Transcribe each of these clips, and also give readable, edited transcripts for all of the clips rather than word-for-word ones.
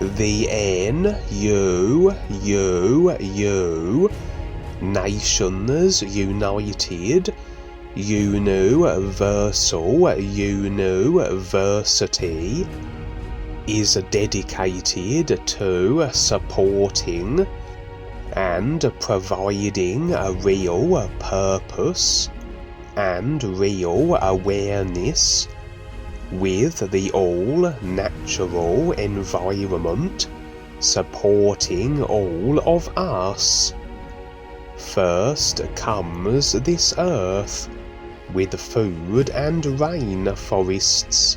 the NUUU, Nations United, UNUversal University, is dedicated to supporting and providing a real purpose and real awareness with the all-natural environment, supporting all of us. First comes this earth, with food and rainforests,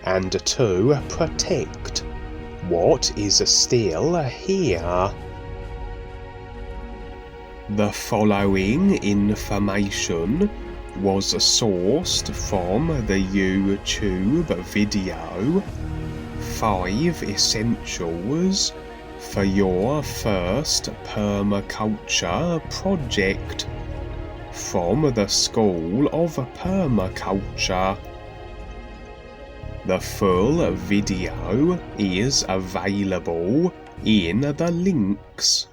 and to protect what is still here. The following information was sourced from the YouTube video 5 Essentials for your first permaculture project from the School of Permaculture. The full video is available in the links.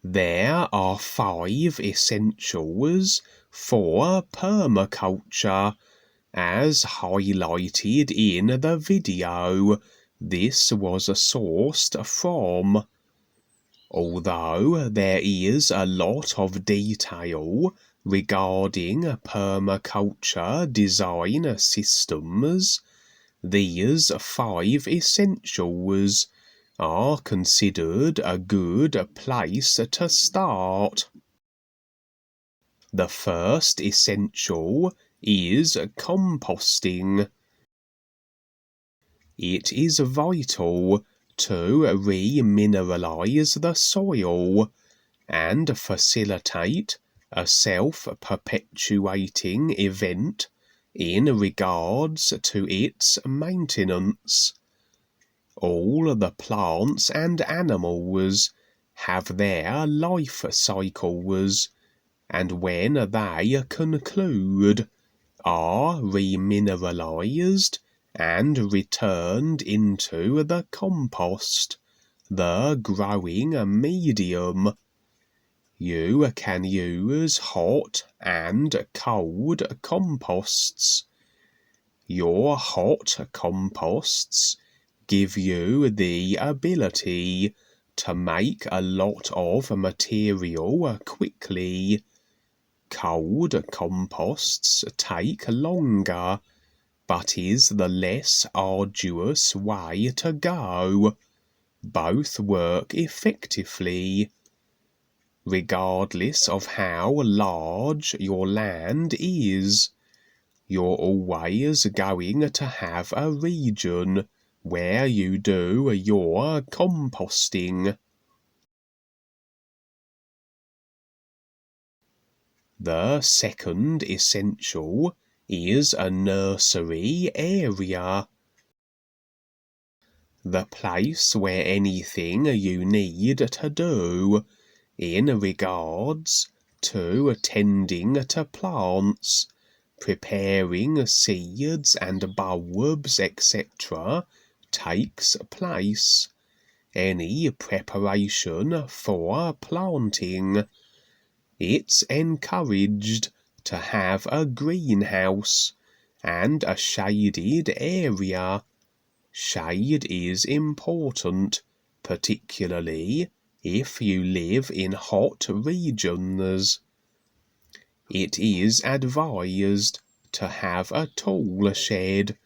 There are 5 essentials for permaculture, as highlighted in the video this was sourced from. Although there is a lot of detail regarding permaculture design systems, these 5 essentials are considered a good place to start. The first essential is composting. It is vital to remineralize the soil and facilitate a self-perpetuating event in regards to its maintenance. All the plants and animals have their life cycles, and when they conclude, are remineralized and returned into the compost, the growing medium. You can use hot and cold composts. Your hot composts give you the ability to make a lot of material quickly. Cold composts take longer, but is the less arduous way to go. Both work effectively. Regardless of how large your land is, you're always going to have a region where you do your composting. The second essential is a nursery area. The place where anything you need to do in regards to tending to plants, preparing seeds and bulbs, etc., takes place. Any preparation for planting. It's encouraged to have a greenhouse and a shaded area. Shade is important, particularly if you live in hot regions. It is advised to have a tool shed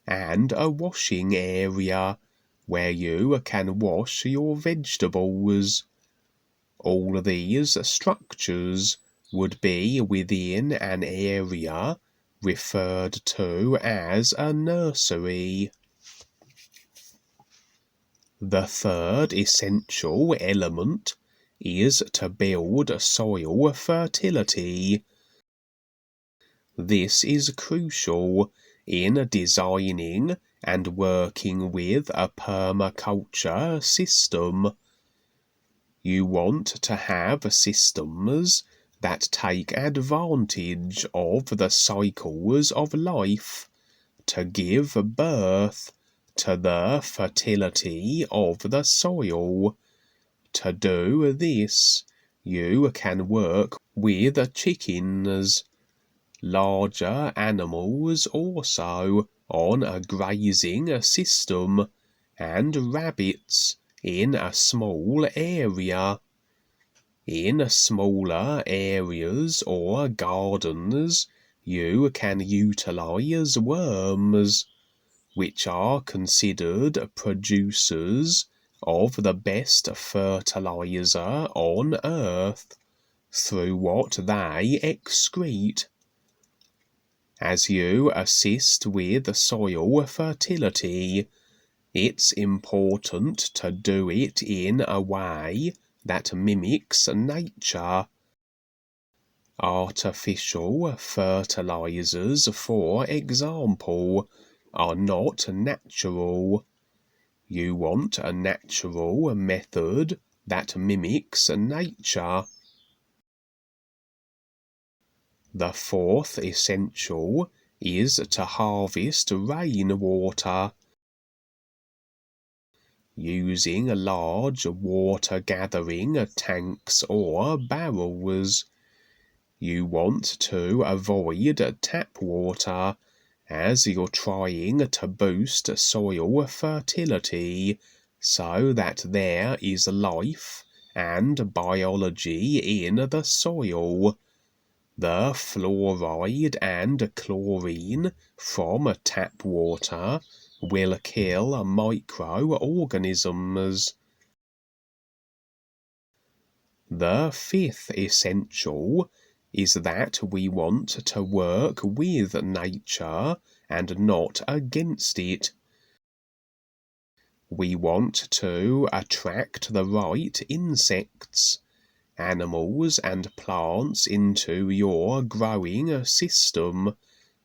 and a washing area where you can wash your vegetables. All these structures would be within an area referred to as a nursery. The third essential element is to build soil fertility. This is crucial in designing and working with a permaculture system. You want to have systems that take advantage of the cycles of life to give birth to the fertility of the soil. To do this, you can work with chickens, larger animals also on a grazing system, and rabbits in a small area. In smaller areas or gardens, you can utilize worms, which are considered producers of the best fertilizer on earth through what they excrete. As you assist with soil fertility, it's important to do it in a way that mimics nature. Artificial fertilizers, for example, are not natural. You want a natural method that mimics nature. The fourth essential is to harvest rainwater. Using large water-gathering tanks or barrels. You want to avoid tap water, as you're trying to boost soil fertility so that there is life and biology in the soil. The fluoride and chlorine from tap water will kill microorganisms. The fifth essential is that we want to work with nature and not against it. We want to attract the right insects, animals and plants into your growing system,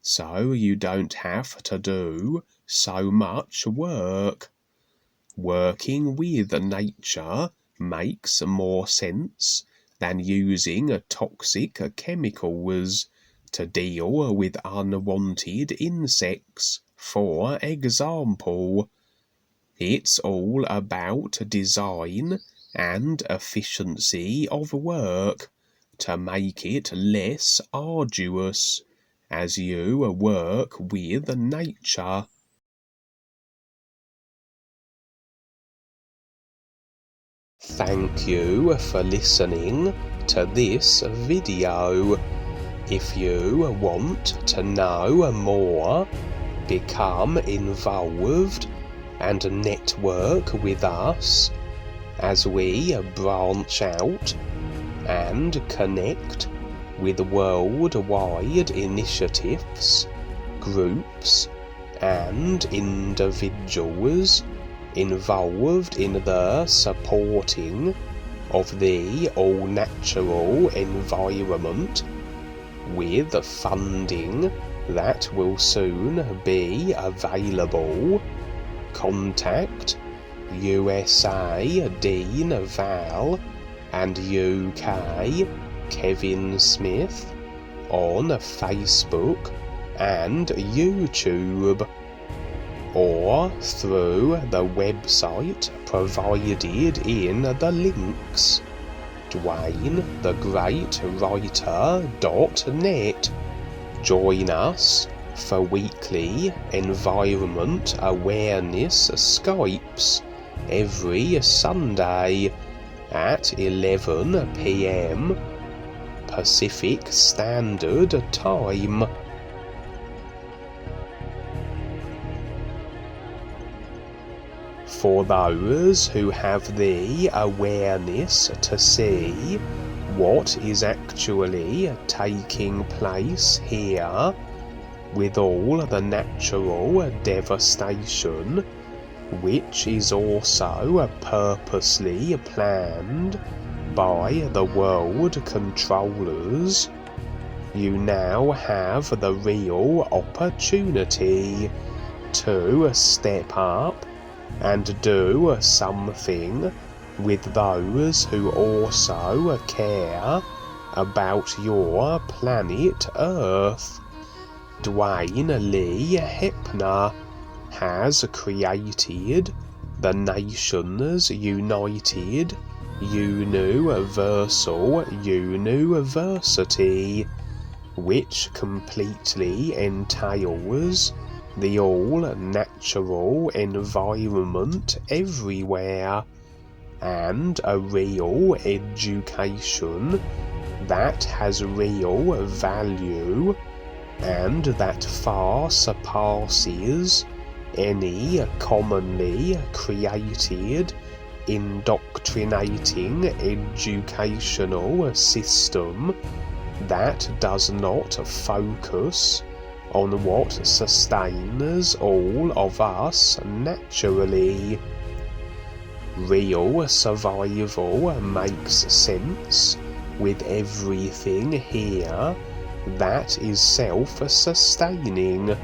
so you don't have to do so much work. Working with nature makes more sense than using toxic chemicals to deal with unwanted insects, for example. It's all about design and efficiency of work to make it less arduous as you work with nature. Thank you for listening to this video. If you want to know more, become involved and network with us as we branch out and connect with worldwide initiatives, groups, and individuals involved in the supporting of the all-natural environment, with funding that will soon be available, contact USA Dean Val and UK Kevin Smith on Facebook and YouTube, or through the website provided in the links, DuaneTheGreatWriter.net. Join us for weekly environment awareness Skypes every Sunday at 11 p.m. Pacific Standard Time. For those who have the awareness to see what is actually taking place here with all the natural devastation, which is also purposely planned by the WorldKontrollers, you now have the real opportunity to step up and do something with those who also care about your planet Earth. Duane Lee Heppner has created the Nations United UNUversal UNUversity, which completely entails the all-natural environment everywhere, and a real education that has real value and that far surpasses any commonly created indoctrinating educational system that does not focus on what sustains all of us naturally. Real survival makes sense with everything here that is self-sustaining.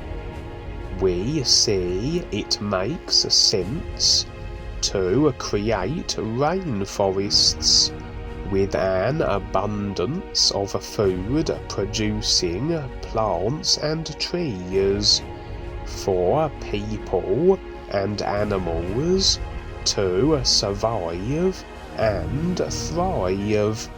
We see it makes sense to create rainforests with an abundance of food-producing plants and trees for people and animals to survive and thrive.